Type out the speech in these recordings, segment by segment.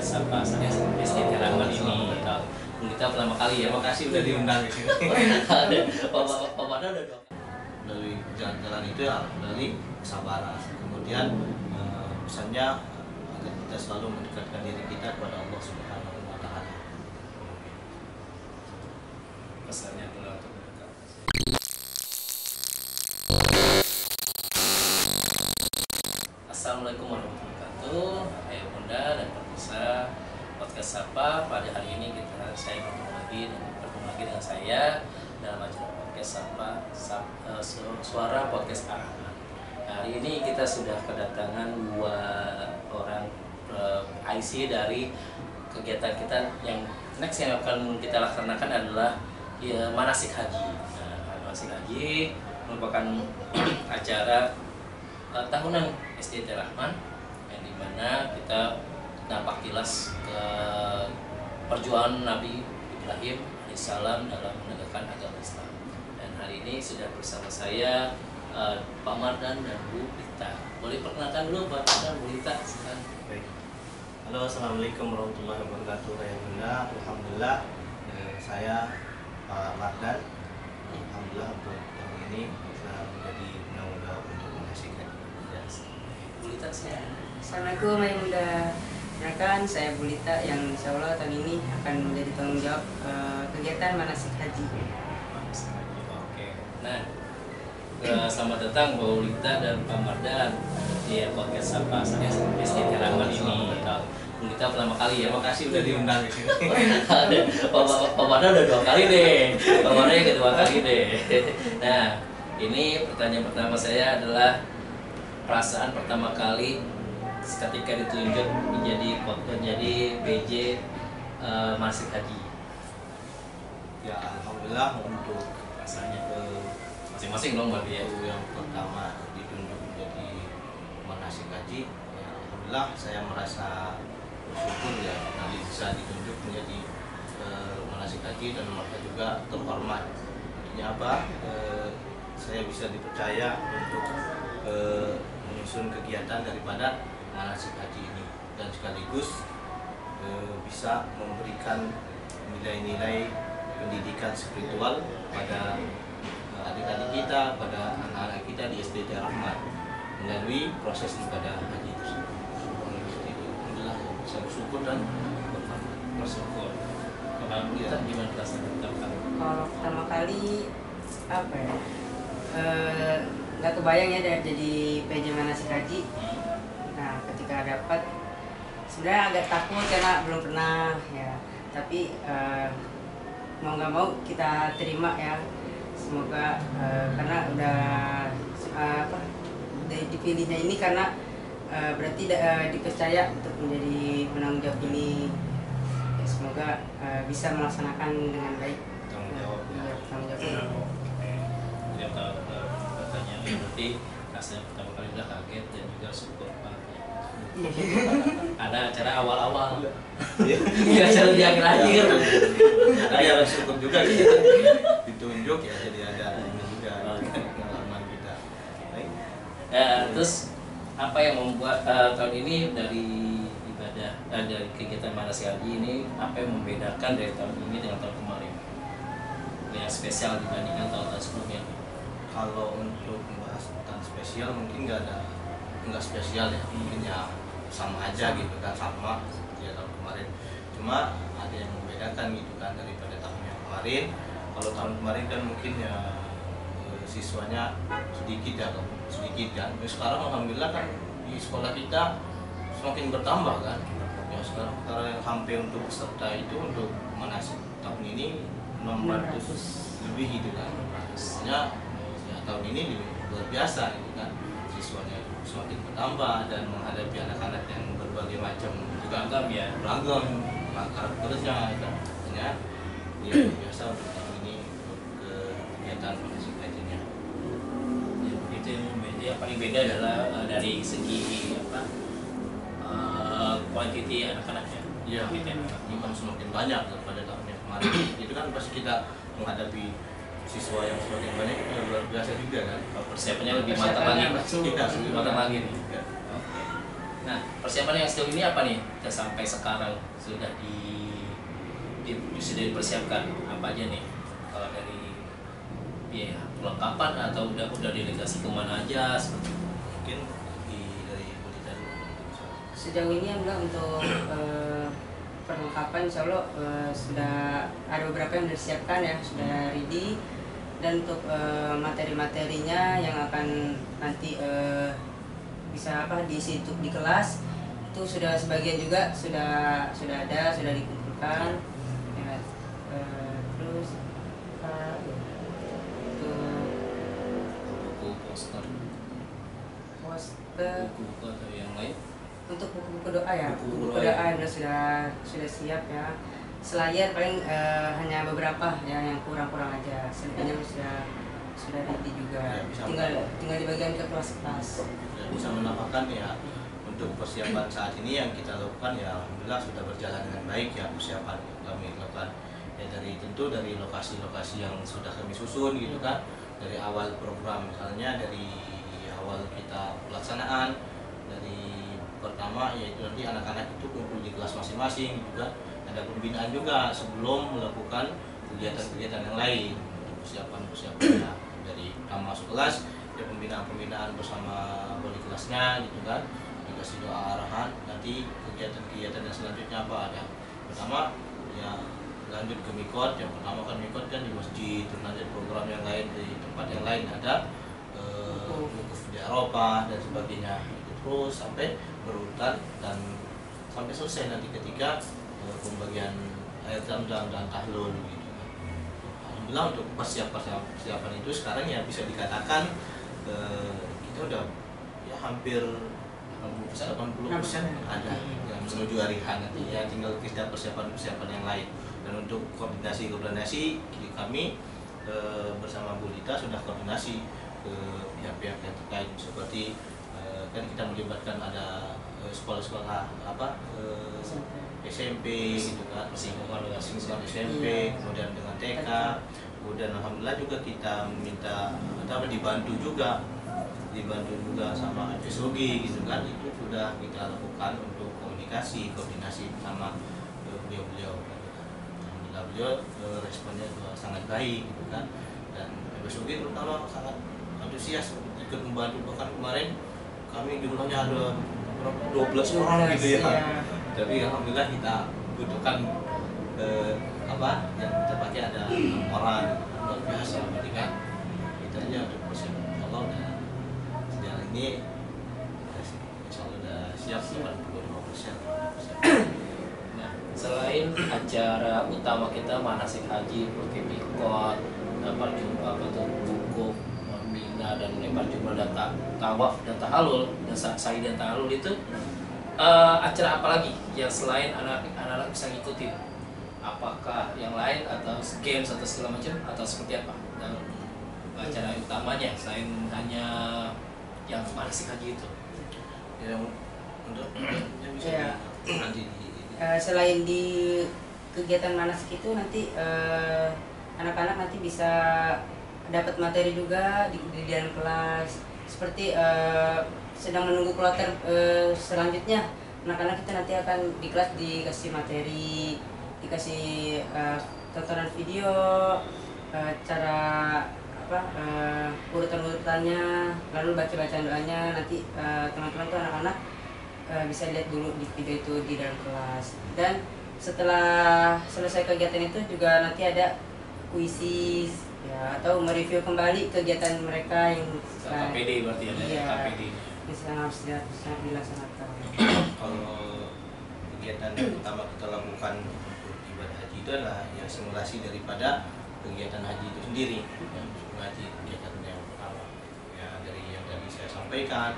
podcast apa saya SDT Rahman ini. Kita pertama kali ya, makasih udah diundang di sini. Ada Pak udah dong. Dari jalan-jalan itu ya dari kesabaran. Kemudian pesannya agar kita selalu mendekatkan diri kita kepada Allah Subhanahu wa taala. Pesannya adalah untuk mendekat. Assalamualaikum warahmatullahi wabarakatuh. Ayah bunda dan pemirsa podcast Sapa. Pada hari ini saya bertemu lagi dengan saya dalam acara podcast Sapa, Suara Podcast Arahman. Hari ini kita sudah kedatangan dua orang IC dari kegiatan kita yang next yang akan kita laksanakan adalah ya, manasik haji. Manasik haji merupakan acara tahunan SDT Rahman yang dimana kita nampak kilas ke perjuangan Nabi Ibrahim alaihissalam dalam menegakkan agama Islam. Dan hari ini sudah bersama saya Pak Mardan dan Bu Lita. Boleh perkenalkan dulu Pak Mardan, Bu Lita. Baik. Halo, assalamualaikum warahmatullahi wabarakatuh. Ayah bunda, alhamdulillah saya Pak Mardan. Alhamdulillah untuk tahun ini bisa menjadi penanggung untuk menyaksikan. Bu Lita saya. Assalamualaikum ayah bunda. Perkenalkan saya Bu Lita yang insya Allah tahun ini akan menjadi tanggung jawab kegiatan manasik haji. Oke. Nah, selamat datang Bu Lita dan Pak Mardan di podcast Sapa saya SDT Rahman ini. Bu Lita pertama kali ya, makasih udah diundang di sini. Ada Pak Mardan udah 2 kali deh, Pak Mardan yang kedua kali deh. Nah, ini pertanyaan pertama saya adalah perasaan pertama kali ketika ditunjuk menjadi PJ manasik haji. Ya, alhamdulillah untuk Rasanya masing-masing dong berarti ya. yang pertama ditunjuk menjadi manasik haji, ya, alhamdulillah saya merasa bersyukur ya nanti bisa ditunjuk menjadi manasik haji dan mereka juga terhormat. Artinya apa? Saya bisa dipercaya untuk menyusun kegiatan daripada manasik haji ini dan sekaligus bisa memberikan nilai-nilai pendidikan spiritual pada adik-adik kita, pada anak-anak kita di SDT Rahman melalui proses ibadah haji tersebut. Alhamdulillah saya bersyukur dan Bersyukur. Kalau kita gimana perasaan pertama kali? Kalau pertama kali apa ya? Nggak kebayang ya jadi PJ manasik haji. Nah, ketika dapat sebenarnya agak takut karena belum pernah ya. Tapi mau nggak mau kita terima ya. Semoga karena udah dipilihnya ini karena berarti dipercaya untuk menjadi penanggung jawab ini. Ya, semoga bisa melaksanakan dengan baik. tanggung jawab ya. Tanggung jawab. Jadi pertanyaan berarti rasanya pertama kali udah kaget dan juga syukur banget. Ada acara awal-awal, Iya. acara di akhir-akhir. Tapi harus syukur juga sih ditunjuk ya, jadi ada ini juga pengalaman kita. Baik. Terus apa yang membuat tahun ini dari ibadah dari kegiatan manasik haji ini apa yang membedakan dari tahun ini dengan tahun kemarin? Yang spesial dibandingkan tahun-tahun sebelumnya? Kalau untuk membahas tentang spesial mungkin nggak spesial ya, mungkin ya sama aja gitu kan, sama seperti tahun kemarin. Cuma ada yang membedakan gitu kan daripada tahun yang kemarin. Kalau tahun kemarin kan mungkin ya siswanya sedikit kan. Sekarang alhamdulillah kan di sekolah kita semakin bertambah kan. Ya sekarang karena hampir untuk peserta itu untuk manasik tahun ini 600 lebih gitu kan. Artinya ya, tahun ini luar biasa gitu kan, siswanya semakin bertambah dan menghadapi anak-anak yang berbagai macam juga beragam karakternya kan. Artinya ya biasa untuk tahun ini untuk kegiatan manasik hajinya. Ya, itu yang paling beda adalah dari segi kuantiti anak-anaknya. Iya, ini kan semakin banyak daripada tahun yang kemarin. Itu kan pasti kita menghadapi siswa yang semakin banyak itu luar biasa juga kan. Persiapannya lebih matang lagi, Kita lebih matang lagi nih. Ya. Nah, persiapan yang sejauh ini apa nih? Kita sampai sekarang sudah sudah dipersiapkan apa aja nih? Kalau dari biaya perlengkapan atau udah delegasi kemana aja seperti itu? Mungkin dari Bulita dulu. Sejauh ini alhamdulillah untuk perlengkapan insya Allah sudah ada beberapa yang sudah disiapkan ya, sudah ready. Dan untuk materi-materinya yang akan nanti bisa diisi untuk di kelas itu sudah sebagian juga sudah ada, sudah dikumpulkan ya. Terus untuk Buku, poster, poster, buku atau yang lain? untuk buku-buku doa ya, Buku-buku buku doa doa ya. yang sudah siap ya. Selayar paling hanya beberapa ya yang kurang-kurang aja, selebihnya sudah ready juga. Ya, bisa Tinggal dibagikan ke kelas-kelas. Dan bisa menambahkan ya, untuk persiapan saat ini yang kita lakukan ya alhamdulillah sudah berjalan dengan baik ya, persiapan yang kami lakukan ya, tentu dari lokasi-lokasi yang sudah kami susun gitu kan, dari awal program, misalnya dari awal kita pelaksanaan, dari pertama yaitu nanti anak-anak itu kumpul di kelas masing-masing juga, ada pembinaan juga sebelum melakukan kegiatan-kegiatan yang lain, untuk persiapan-persiapannya dari pertama masuk kelas ya, pembinaan bersama wali kelasnya gitu kan, dikasih doa arahan, nanti kegiatan-kegiatan yang selanjutnya apa ada, pertama ya lanjut ke mikot, yang pertama kan mikot kan di masjid, terus lanjut program yang lain di tempat yang lain ada wukuf di Eropa dan sebagainya, terus sampai berurutan dan sampai selesai nanti ketika pembagian air zam-zam dan tahlul gitu. Alhamdulillah untuk persiapan itu sekarang ya bisa dikatakan kita udah ya hampir 80% ada yang menuju hari H nanti ya, tinggal kita persiapan yang lain. Dan untuk koordinasi kami bersama Bu Lita sudah koordinasi ke pihak-pihak yang terkait, seperti kan kita melibatkan ada sekolah-sekolah SMP gitu kan, persinggungan SMP, kemudian dengan TK, kemudian alhamdulillah juga kita meminta dibantu juga sama FSOG gitu kan, itu sudah kita lakukan untuk koordinasi bersama beliau-beliau. Alhamdulillah beliau responnya juga sangat baik gitu kan, dan FSOG terutama sangat antusias ikut membantu. Bahkan kemarin kami jumlahnya ada 12 orang gitu ya. Tapi alhamdulillah kita butuhkan yang kita pakai ada 6 orang, luar biasa. Berarti kan kita aja untuk persiapan Allah dan sejauh ini insya Allah udah siap 85%. Nah, selain acara utama kita manasik haji, seperti mikot, wukuf, membina dan melempar jumroh dan tawaf dan tahalul dan sa'i dan tahalul itu acara apa lagi yang selain anak-anak bisa ngikutin? Apakah yang lain atau games atau segala macam atau seperti apa? Dan acara utamanya selain hanya yang manasik haji itu? Ya, untuk yang bisa Ya. nanti Selain di kegiatan manasik itu nanti anak-anak nanti bisa dapat materi juga di dalam kelas, seperti sedang menunggu kloter selanjutnya. Anak-anak kita nanti akan di kelas dikasih materi, dikasih tontonan video, cara urutan-urutannya, lalu baca-bacaan doanya. Nanti teman-teman tuh anak-anak bisa lihat dulu di video itu di dalam kelas. Dan setelah selesai kegiatan itu juga nanti ada kuisis ya, atau mereview kembali kegiatan mereka yang KPD berarti ya, iya, KPD. yang harus dilaksanakan. Kalau kegiatan yang pertama kita lakukan untuk ibadah haji itu adalah ya simulasi daripada kegiatan haji itu sendiri. Yang haji kegiatan yang pertama ya, dari yang tadi saya sampaikan,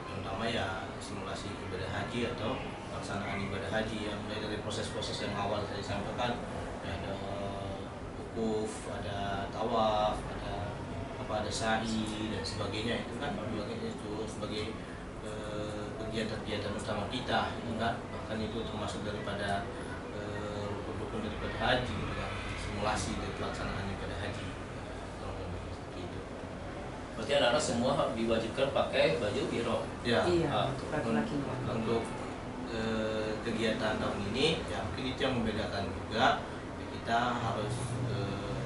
terutama ya simulasi ibadah haji atau pelaksanaan ibadah haji, yang mulai dari proses-proses yang awal saya sampaikan ya, ada wukuf, ada tawaf, ada sa'i dan sebagainya, itu kan itu sebagai kegiatan-kegiatan utama kita, gitu kan. Bahkan itu termasuk daripada rukun-rukun daripada haji, gitu kan. Simulasi dari pelaksanaan ibadah haji, seperti itu. Berarti anak-anak semua diwajibkan pakai baju ihram. Ya. Iya, Ah, untuk laki-lakinya. Untuk kegiatan tahun ini ya mungkin itu yang membedakan juga, ya, kita harus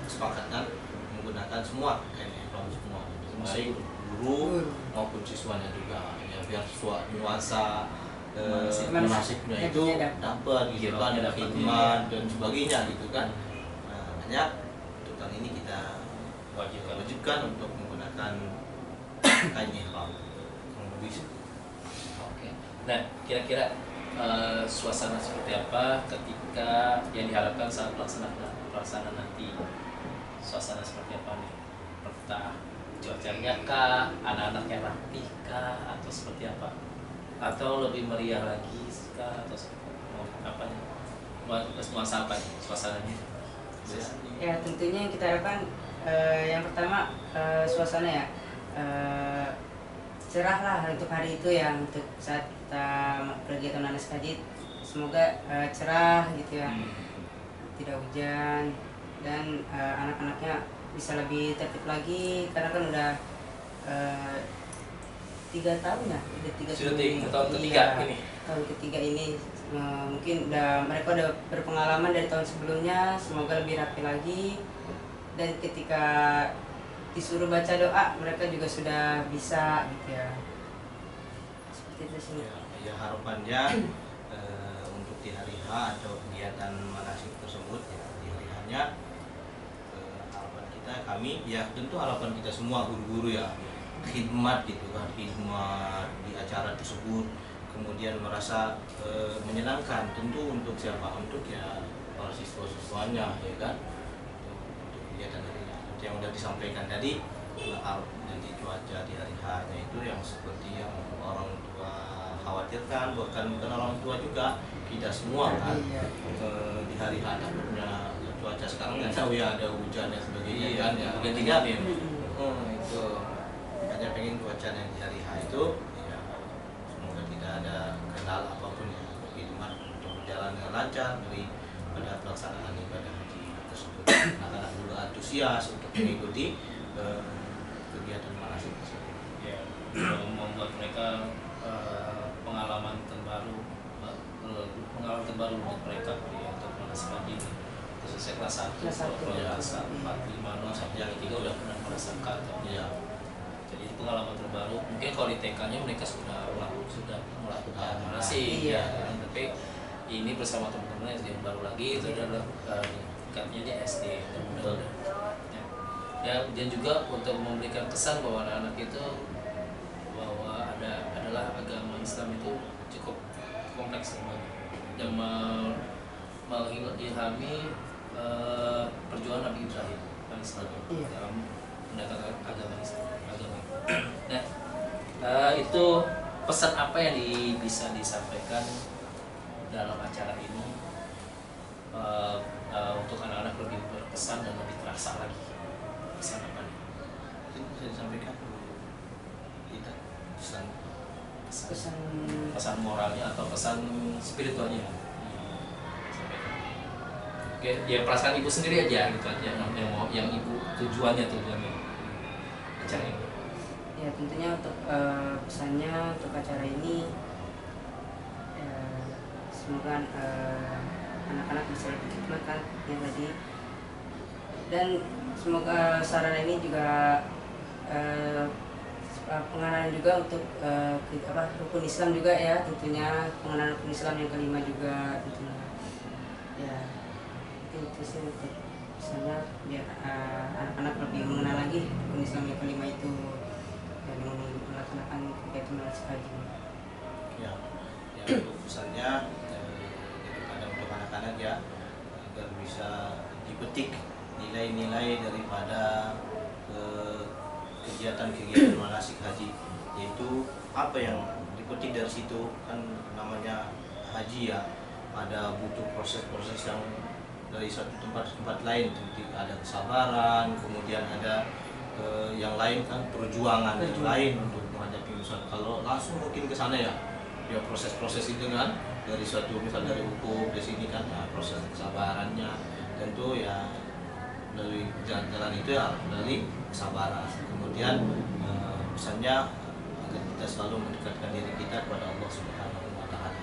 kesepakatan menggunakan semua kain ihram semua, baik guru maupun siswanya juga, ya biar nuansa munasiknya itu dapat gitu kan, ada khidmat dan sebagainya gitu kan. Nah, makanya untuk tahun ini kita wajibkan untuk menggunakan kain ihram. Bisa. Oke. Nah, kira-kira suasana seperti apa ketika yang diharapkan saat pelaksanaan nanti? Suasana seperti apa nih? Entah cuacanya kah, anak-anaknya rapih kah, atau seperti apa? Atau lebih meriah lagi kah, atau mau apa nih? Nuansa apa nih suasananya? Ya tentunya yang kita harapkan yang pertama suasana ya cerah lah untuk hari itu ya, untuk saat kita kegiatan manasik haji semoga cerah gitu ya, tidak hujan dan anak-anaknya bisa lebih tertib lagi karena kan udah 3 tahun ya, udah 3 Sudah tahun ketiga iya, ini. tahun ketiga ini mungkin mereka udah berpengalaman dari tahun sebelumnya, semoga lebih rapi lagi dan ketika disuruh baca doa mereka juga sudah bisa gitu ya, seperti itu sih. Ya harapannya untuk di hari H atau kegiatan manasik tersebut ya, di hari H-nya harapan kita, kami ya tentu harapan kita semua guru-guru ya, khidmat gitu kan, khidmat di acara tersebut, kemudian merasa menyenangkan tentu untuk siapa, untuk ya para siswa-siswanya ya kan, untuk kegiatan hari H yang sudah disampaikan tadi. Nanti cuaca di hari H-nya itu yang seperti yang orang tua khawatirkan, bukan orang tua juga, kita semua kan. Di hari H takutnya cuaca sekarang nggak tahu ya, ada hujan dan sebagainya kan ya. Ganti-ganti ya. Itu makanya pengen cuaca yang di hari H itu ya semoga tidak ada kendala apapun ya, khidmat untuk berjalan dengan lancar dari pada pelaksanaan ibadah haji tersebut. Anak-anak juga antusias untuk mengikuti kegiatan manasik tersebut. Ya, membuat mereka pengalaman terbaru untuk mereka ya, untuk manasik haji ini. Khususnya kelas 1, Kelas satu. kalau kelas 4, 5, 6 sampai yang 3 udah pernah merasakan. Ya. Jadi itu pengalaman terbaru. Mungkin kalau di TK-nya mereka sudah melakukan manasik Iya. ya, tapi ini bersama teman-teman yang baru lagi itu adalah tingkatnya di SD. Ya, dan juga untuk memberikan kesan bahwa anak-anak itu bahwa adalah agama Islam itu cukup kompleks semuanya, yang mengilhami perjuangan Nabi Ibrahim alaihissalam dalam mendatangkan agama Islam. Nah, itu pesan apa yang bisa disampaikan dalam acara ini untuk anak-anak lebih berkesan dan lebih terasa lagi? Pesan apa nih? Mungkin bisa disampaikan kita Pesan moralnya atau pesan spiritualnya? Sampaikan. Oke, ya perasaan ibu sendiri aja gitu aja yang ibu tujuannya acara ini. Ya tentunya untuk pesannya untuk acara ini semoga anak-anak bisa lebih khidmat kan yang tadi, dan semoga sarana ini juga pengenalan juga untuk rukun Islam juga ya, tentunya pengenalan rukun Islam yang kelima juga tentunya ya, itu sih untuk pesannya biar anak-anak lebih mengenal lagi rukun Islam yang kelima itu dan melaksanakan kegiatan manasik haji. Ya, untuk pesannya daripada untuk anak-anak ya, agar bisa dipetik nilai-nilai daripada kegiatan-kegiatan manasik haji, yaitu apa yang dipetik dari situ kan, namanya haji ya, ada butuh proses-proses yang dari satu tempat ke tempat lain, ada kesabaran, kemudian ada yang lain kan perjuangan yang lain untuk menghadapi misal kalau langsung mungkin ke sana ya proses-proses itu kan, dari suatu misal dari hukum di sini kan ya, proses kesabarannya tentu ya dari jalan-jalan itu ya dari kesabaran. Kemudian pesannya agar kita selalu mendekatkan diri kita kepada Allah Subhanahu wa taala.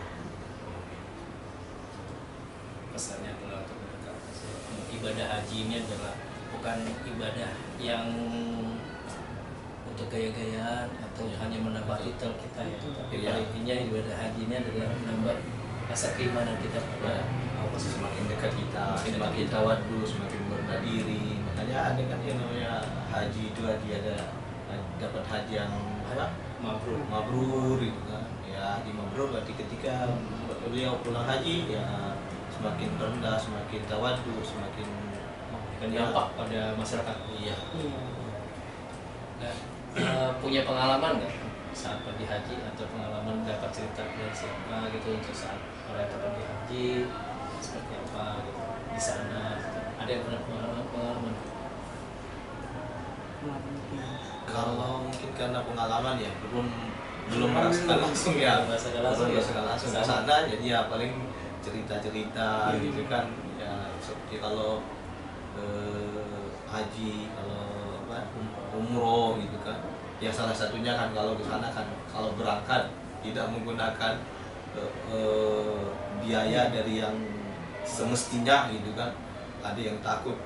Pesannya adalah untuk mendekatkan ibadah haji ini adalah bukan ibadah yang untuk gaya-gayaan atau hanya menambah titel kita ya, tapi Iya. pada intinya ibadah haji ini adalah menambah rasa keimanan kita kepada Allah. Semakin dekat kita, Semakin dekat semakin kita. tawadhu, semakin merendah diri. Makanya ada kan yang namanya haji itu ada dapat haji yang apa? Mabrur. Mabrur itu kan. Ya, haji mabrur berarti ketika beliau pulang haji ya semakin rendah, semakin tawadhu, semakin Dan dampak pada masyarakat. iya. Iya. Nah, punya pengalaman nggak saat pergi haji atau pengalaman dapat cerita dari siapa gitu untuk saat orang pergi haji seperti apa gitu di sana gitu. Ada yang pernah pengalaman? Kalau mungkin karena pengalaman ya belum merasakan langsung ya, Merasakan langsung belum ya? merasakan langsung ke sana, jadi ya paling cerita-cerita gitu kan ya, seperti kalau haji, kalau apa umroh gitu kan ya, salah satunya kan kalau ke sana kan kalau berangkat tidak menggunakan biaya dari yang semestinya gitu kan, ada yang takut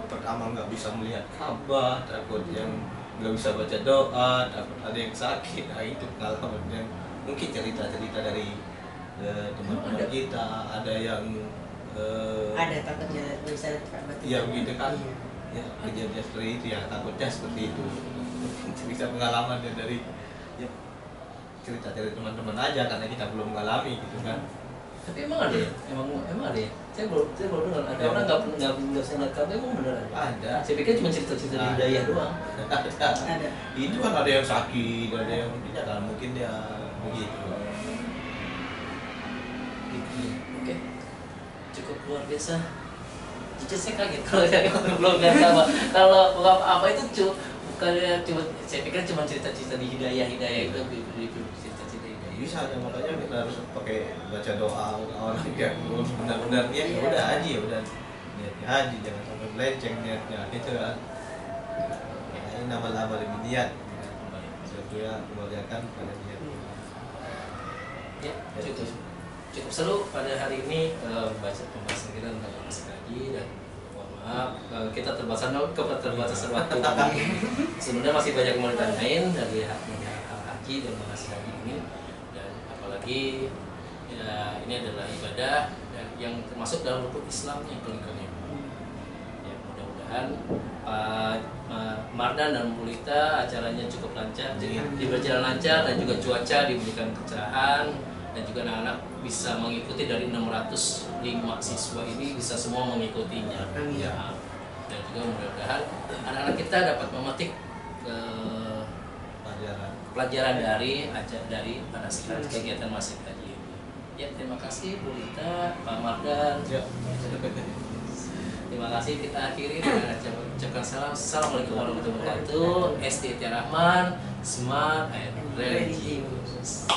pertama nggak bisa melihat Ka'bah, takut yang nggak bisa baca doa, takut ada yang sakit. Nah itu pengalaman yang mungkin cerita-cerita dari teman-teman Ada. kita, ada yang Ada takutnya bisa Ka'bah. ya begitu kan Iya. ya, kejadian seperti itu ya, takutnya seperti itu. Cerita pengalaman ya dari ya, cerita dari teman-teman aja karena kita belum mengalami gitu kan. Tapi emang ada ya? Emang ada ya? Saya baru dengar ada orang nggak bisa ngeliat Ka'bah, emang bener ada? Ada. Saya pikir cuma cerita-cerita di budaya doang. Ada. Itu kan ada yang sakit, ada yang tidak kan, mungkin ya begitu. Oke, cukup luar biasa. Jujur saya kaget kalau saya belum nggak sama. Kalau apa itu bukannya cuma, saya pikir cuma cerita-cerita di hidayah itu cerita-cerita hidayah. Bisa ya, makanya kita harus pakai baca doa orang yang benar-benar niat ya udah haji, ya udah niatnya haji, jangan sampai melenceng niatnya itu kan. Ya, ini nama-nama lebih niat. Sesuatu ya kemuliakan pada niat. Ya, cukup seru pada hari ini baca pembahasan kita tentang manasik haji, dan mohon maaf kita keterbatasan waktu. Sebenarnya masih banyak yang mau ditanyain dari hal haji dan manasik haji ini, dan apalagi ya, ini adalah ibadah dan yang termasuk dalam rukun Islam yang paling keren. Ya, mudah-mudahan Mardan dan Mulita acaranya cukup lancar, berjalan lancar, dan juga cuaca diberikan kecerahan, dan juga anak-anak bisa mengikuti dari 605 siswa ini bisa semua mengikutinya. Amin. Ya. Dan juga mudah-mudahan anak-anak kita dapat memetik pelajaran dari manasik haji, kegiatan manasik haji ini. Ya, terima kasih Bu Lita, Pak Mardan. Ya. Terima kasih, kita akhiri dengan ucapkan salam. Assalamualaikum warahmatullahi wabarakatuh. SDT Rahman, Smart and Religious.